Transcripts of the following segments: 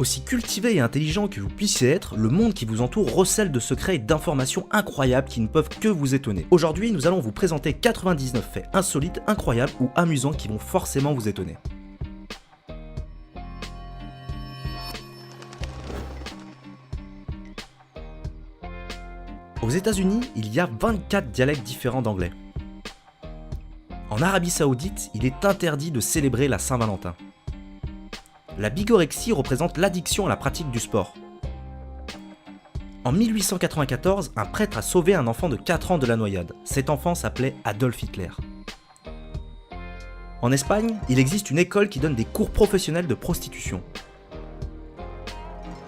Aussi cultivé et intelligent que vous puissiez être, le monde qui vous entoure recèle de secrets et d'informations incroyables qui ne peuvent que vous étonner. Aujourd'hui, nous allons vous présenter 99 faits insolites, incroyables ou amusants qui vont forcément vous étonner. Aux États-Unis, il y a 24 dialectes différents d'anglais. En Arabie Saoudite, il est interdit de célébrer la Saint-Valentin. La bigorexie représente l'addiction à la pratique du sport. En 1894, un prêtre a sauvé un enfant de 4 ans de la noyade. Cet enfant s'appelait Adolf Hitler. En Espagne, il existe une école qui donne des cours professionnels de prostitution.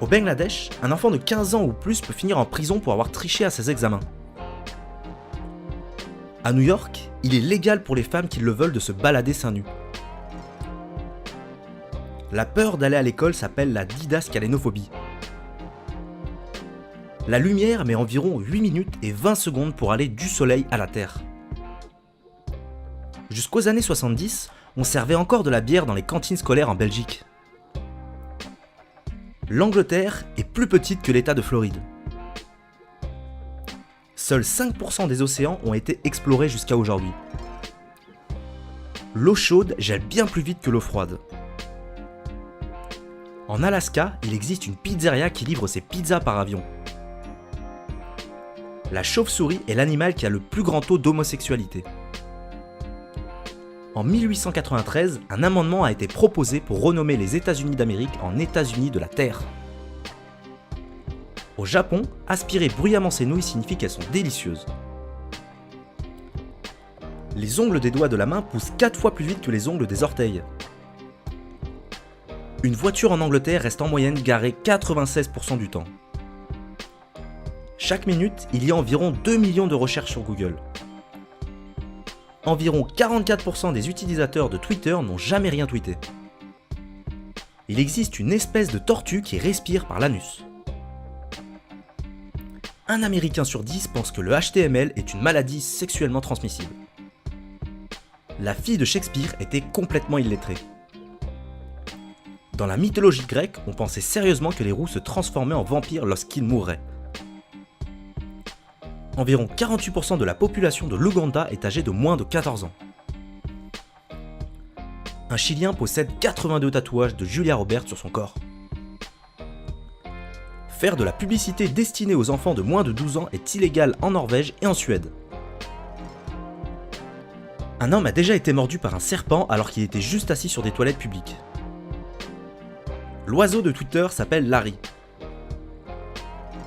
Au Bangladesh, un enfant de 15 ans ou plus peut finir en prison pour avoir triché à ses examens. À New York, il est légal pour les femmes qui le veulent de se balader seins nus. La peur d'aller à l'école s'appelle la didascalénophobie. La lumière met environ 8 minutes et 20 secondes pour aller du soleil à la Terre. Jusqu'aux années 70, on servait encore de la bière dans les cantines scolaires en Belgique. L'Angleterre est plus petite que l'État de Floride. Seuls 5% des océans ont été explorés jusqu'à aujourd'hui. L'eau chaude gèle bien plus vite que l'eau froide. En Alaska, il existe une pizzeria qui livre ses pizzas par avion. La chauve-souris est l'animal qui a le plus grand taux d'homosexualité. En 1893, un amendement a été proposé pour renommer les États-Unis d'Amérique en États-Unis de la Terre. Au Japon, aspirer bruyamment ses nouilles signifie qu'elles sont délicieuses. Les ongles des doigts de la main poussent 4 fois plus vite que les ongles des orteils. Une voiture en Angleterre reste en moyenne garée 96% du temps. Chaque minute, il y a environ 2 millions de recherches sur Google. Environ 44% des utilisateurs de Twitter n'ont jamais rien tweeté. Il existe une espèce de tortue qui respire par l'anus. Un Américain sur 10 pense que le HTML est une maladie sexuellement transmissible. La fille de Shakespeare était complètement illettrée. Dans la mythologie grecque, on pensait sérieusement que les roux se transformaient en vampires lorsqu'ils mourraient. Environ 48% de la population de l'Ouganda est âgée de moins de 14 ans. Un Chilien possède 82 tatouages de Julia Roberts sur son corps. Faire de la publicité destinée aux enfants de moins de 12 ans est illégal en Norvège et en Suède. Un homme a déjà été mordu par un serpent alors qu'il était juste assis sur des toilettes publiques. L'oiseau de Twitter s'appelle Larry.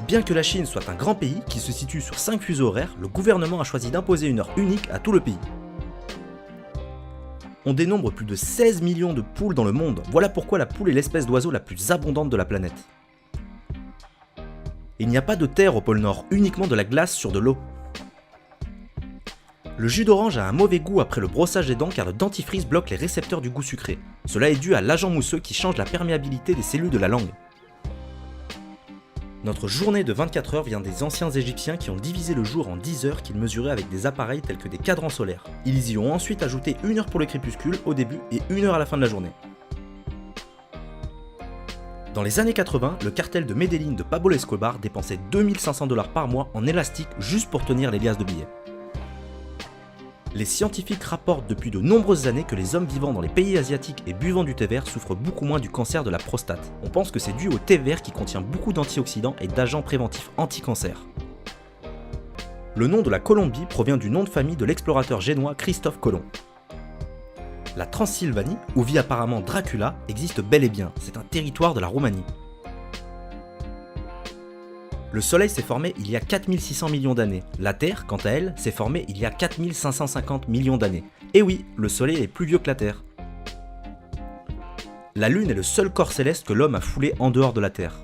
Bien que la Chine soit un grand pays qui se situe sur 5 fuseaux horaires, le gouvernement a choisi d'imposer une heure unique à tout le pays. On dénombre plus de 16 millions de poules dans le monde, voilà pourquoi la poule est l'espèce d'oiseau la plus abondante de la planète. Il n'y a pas de terre au pôle Nord, uniquement de la glace sur de l'eau. Le jus d'orange a un mauvais goût après le brossage des dents car le dentifrice bloque les récepteurs du goût sucré. Cela est dû à l'agent mousseux qui change la perméabilité des cellules de la langue. Notre journée de 24 heures vient des anciens Égyptiens qui ont divisé le jour en 10 heures qu'ils mesuraient avec des appareils tels que des cadrans solaires. Ils y ont ensuite ajouté 1 heure pour le crépuscule au début et 1 heure à la fin de la journée. Dans les années 80, le cartel de Medellín de Pablo Escobar dépensait 2500 $ par mois en élastique juste pour tenir les liasses de billets. Les scientifiques rapportent depuis de nombreuses années que les hommes vivant dans les pays asiatiques et buvant du thé vert souffrent beaucoup moins du cancer de la prostate. On pense que c'est dû au thé vert qui contient beaucoup d'antioxydants et d'agents préventifs anti-cancer. Le nom de la Colombie provient du nom de famille de l'explorateur génois Christophe Colomb. La Transylvanie, où vit apparemment Dracula, existe bel et bien, c'est un territoire de la Roumanie. Le Soleil s'est formé il y a 4600 millions d'années. La Terre, quant à elle, s'est formée il y a 4550 millions d'années. Et oui, le Soleil est plus vieux que la Terre. La Lune est le seul corps céleste que l'homme a foulé en dehors de la Terre.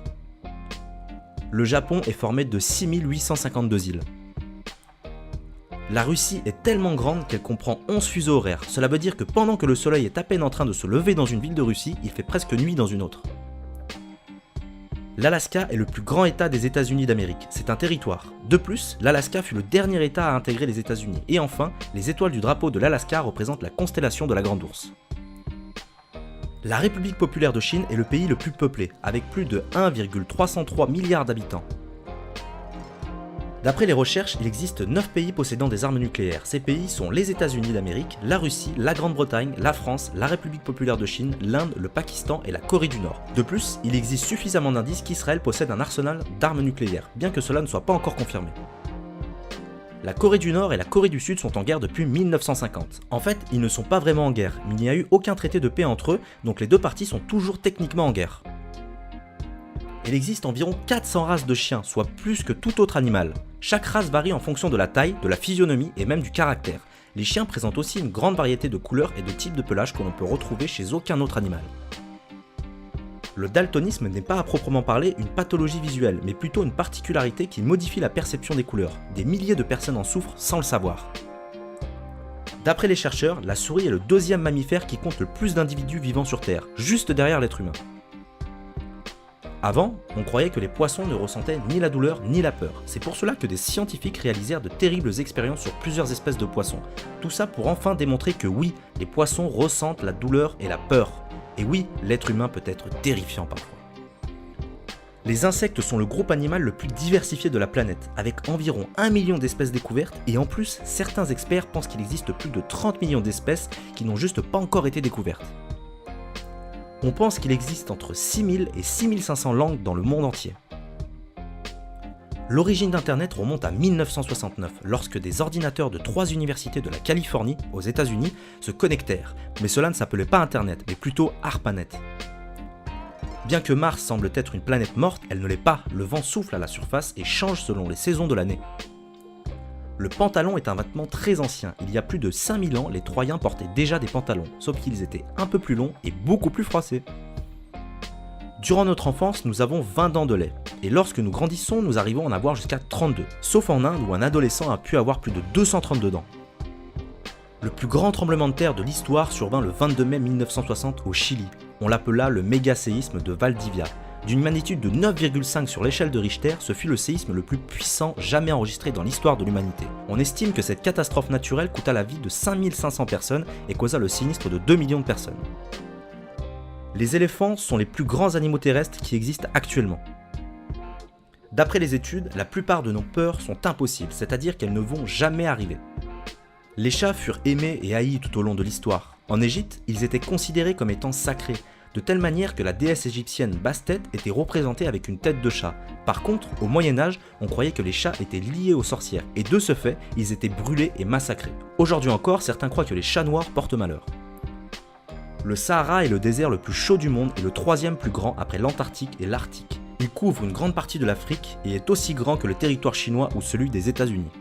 Le Japon est formé de 6852 îles. La Russie est tellement grande qu'elle comprend 11 fuseaux horaires. Cela veut dire que pendant que le Soleil est à peine en train de se lever dans une ville de Russie, il fait presque nuit dans une autre. L'Alaska est le plus grand État des États-Unis d'Amérique, c'est un territoire. De plus, l'Alaska fut le dernier État à intégrer les États-Unis. Et enfin, les étoiles du drapeau de l'Alaska représentent la constellation de la Grande Ourse. La République populaire de Chine est le pays le plus peuplé, avec plus de 1,303 milliards d'habitants. D'après les recherches, il existe 9 pays possédant des armes nucléaires. Ces pays sont les États-Unis d'Amérique, la Russie, la Grande-Bretagne, la France, la République populaire de Chine, l'Inde, le Pakistan et la Corée du Nord. De plus, il existe suffisamment d'indices qu'Israël possède un arsenal d'armes nucléaires, bien que cela ne soit pas encore confirmé. La Corée du Nord et la Corée du Sud sont en guerre depuis 1950. En fait, ils ne sont pas vraiment en guerre, mais il n'y a eu aucun traité de paix entre eux, donc les deux parties sont toujours techniquement en guerre. Il existe environ 400 races de chiens, soit plus que tout autre animal. Chaque race varie en fonction de la taille, de la physionomie et même du caractère. Les chiens présentent aussi une grande variété de couleurs et de types de pelage que l'on peut retrouver chez aucun autre animal. Le daltonisme n'est pas à proprement parler une pathologie visuelle, mais plutôt une particularité qui modifie la perception des couleurs. Des milliers de personnes en souffrent sans le savoir. D'après les chercheurs, la souris est le deuxième mammifère qui compte le plus d'individus vivant sur Terre, juste derrière l'être humain. Avant, on croyait que les poissons ne ressentaient ni la douleur ni la peur. C'est pour cela que des scientifiques réalisèrent de terribles expériences sur plusieurs espèces de poissons. Tout ça pour enfin démontrer que oui, les poissons ressentent la douleur et la peur. Et oui, l'être humain peut être terrifiant parfois. Les insectes sont le groupe animal le plus diversifié de la planète, avec environ 1 million d'espèces découvertes, et en plus, certains experts pensent qu'il existe plus de 30 millions d'espèces qui n'ont juste pas encore été découvertes. On pense qu'il existe entre 6000 et 6500 langues dans le monde entier. L'origine d'Internet remonte à 1969, lorsque des ordinateurs de 3 universités de la Californie, aux États-Unis, se connectèrent, mais cela ne s'appelait pas Internet, mais plutôt ARPANET. Bien que Mars semble être une planète morte, elle ne l'est pas, le vent souffle à la surface et change selon les saisons de l'année. Le pantalon est un vêtement très ancien, il y a plus de 5000 ans, les Troyens portaient déjà des pantalons, sauf qu'ils étaient un peu plus longs et beaucoup plus froissés. Durant notre enfance, nous avons 20 dents de lait, et lorsque nous grandissons, nous arrivons à en avoir jusqu'à 32, sauf en Inde où un adolescent a pu avoir plus de 232 dents. Le plus grand tremblement de terre de l'histoire survint le 22 mai 1960 au Chili. On l'appela le méga-séisme de Valdivia. D'une magnitude de 9,5 sur l'échelle de Richter, ce fut le séisme le plus puissant jamais enregistré dans l'histoire de l'humanité. On estime que cette catastrophe naturelle coûta la vie de 5500 personnes et causa le sinistre de 2 millions de personnes. Les éléphants sont les plus grands animaux terrestres qui existent actuellement. D'après les études, la plupart de nos peurs sont impossibles, c'est-à-dire qu'elles ne vont jamais arriver. Les chats furent aimés et haïs tout au long de l'histoire. En Égypte, ils étaient considérés comme étant sacrés, de telle manière que la déesse égyptienne Bastet était représentée avec une tête de chat. Par contre, au Moyen-Âge, on croyait que les chats étaient liés aux sorcières, et de ce fait, ils étaient brûlés et massacrés. Aujourd'hui encore, certains croient que les chats noirs portent malheur. Le Sahara est le désert le plus chaud du monde et le troisième plus grand après l'Antarctique et l'Arctique. Il couvre une grande partie de l'Afrique et est aussi grand que le territoire chinois ou celui des États-Unis.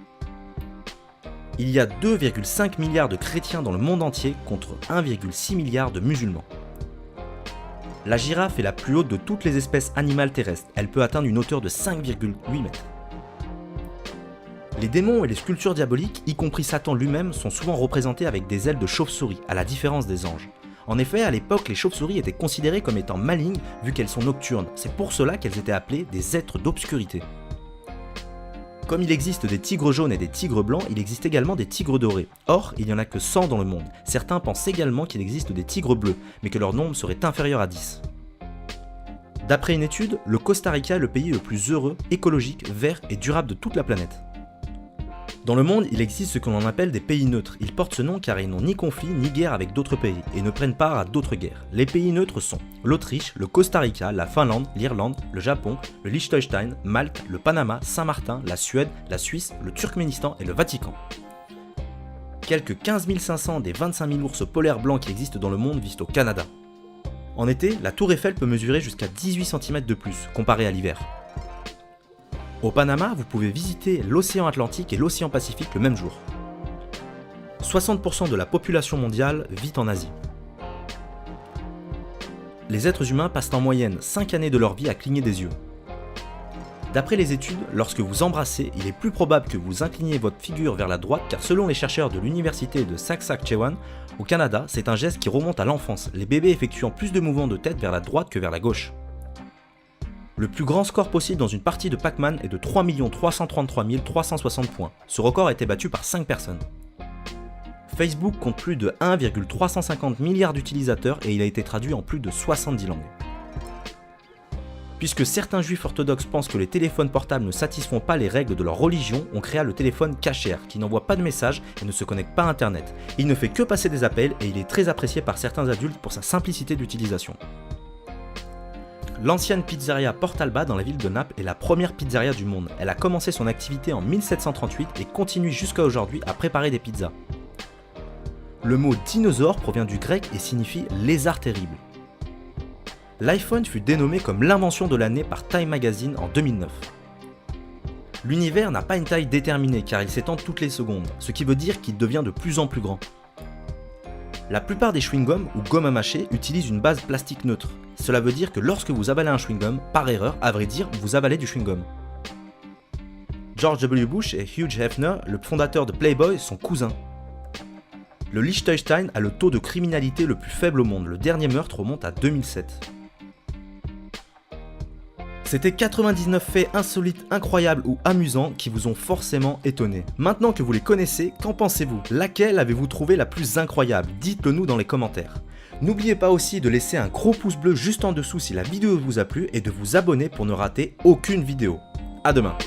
Il y a 2,5 milliards de chrétiens dans le monde entier contre 1,6 milliard de musulmans. La girafe est la plus haute de toutes les espèces animales terrestres, elle peut atteindre une hauteur de 5,8 mètres. Les démons et les sculptures diaboliques, y compris Satan lui-même, sont souvent représentés avec des ailes de chauve-souris, à la différence des anges. En effet, à l'époque, les chauves-souris étaient considérées comme étant malignes vu qu'elles sont nocturnes, c'est pour cela qu'elles étaient appelées des êtres d'obscurité. Comme il existe des tigres jaunes et des tigres blancs, il existe également des tigres dorés. Or, il n'y en a que 100 dans le monde. Certains pensent également qu'il existe des tigres bleus, mais que leur nombre serait inférieur à 10. D'après une étude, le Costa Rica est le pays le plus heureux, écologique, vert et durable de toute la planète. Dans le monde, il existe ce que l'on appelle des pays neutres. Ils portent ce nom car ils n'ont ni conflit ni guerre avec d'autres pays et ne prennent part à d'autres guerres. Les pays neutres sont l'Autriche, le Costa Rica, la Finlande, l'Irlande, le Japon, le Liechtenstein, Malte, le Panama, Saint-Martin, la Suède, la Suisse, le Turkménistan et le Vatican. Quelques 15 500 des 25 000 ours polaires blancs qui existent dans le monde vivent au Canada. En été, la tour Eiffel peut mesurer jusqu'à 18 cm de plus, comparé à l'hiver. Au Panama, vous pouvez visiter l'océan Atlantique et l'océan Pacifique le même jour. 60% de la population mondiale vit en Asie. Les êtres humains passent en moyenne 5 années de leur vie à cligner des yeux. D'après les études, lorsque vous embrassez, il est plus probable que vous incliniez votre figure vers la droite car selon les chercheurs de l'université de Saskatchewan, au Canada, c'est un geste qui remonte à l'enfance, les bébés effectuant plus de mouvements de tête vers la droite que vers la gauche. Le plus grand score possible dans une partie de Pac-Man est de 3 333 360 points. Ce record a été battu par 5 personnes. Facebook compte plus de 1,350 milliard d'utilisateurs et il a été traduit en plus de 70 langues. Puisque certains juifs orthodoxes pensent que les téléphones portables ne satisfont pas les règles de leur religion, on créa le téléphone kasher, qui n'envoie pas de messages et ne se connecte pas à internet. Il ne fait que passer des appels et il est très apprécié par certains adultes pour sa simplicité d'utilisation. L'ancienne pizzeria Portalba dans la ville de Naples est la première pizzeria du monde. Elle a commencé son activité en 1738 et continue jusqu'à aujourd'hui à préparer des pizzas. Le mot dinosaure provient du grec et signifie lézard terrible. L'iPhone fut dénommé comme l'invention de l'année par Time Magazine en 2009. L'univers n'a pas une taille déterminée car il s'étend toutes les secondes, ce qui veut dire qu'il devient de plus en plus grand. La plupart des chewing-gums ou gommes à mâcher utilisent une base plastique neutre. Cela veut dire que lorsque vous avalez un chewing-gum, par erreur, à vrai dire, vous avalez du chewing-gum. George W. Bush et Hugh Hefner, le fondateur de Playboy, sont cousins. Le Liechtenstein a le taux de criminalité le plus faible au monde, le dernier meurtre remonte à 2007. C'était 99 faits insolites, incroyables ou amusants qui vous ont forcément étonné. Maintenant que vous les connaissez, qu'en pensez-vous? Laquelle avez-vous trouvé la plus incroyable? Dites-le nous dans les commentaires. N'oubliez pas aussi de laisser un gros pouce bleu juste en dessous si la vidéo vous a plu et de vous abonner pour ne rater aucune vidéo. À demain.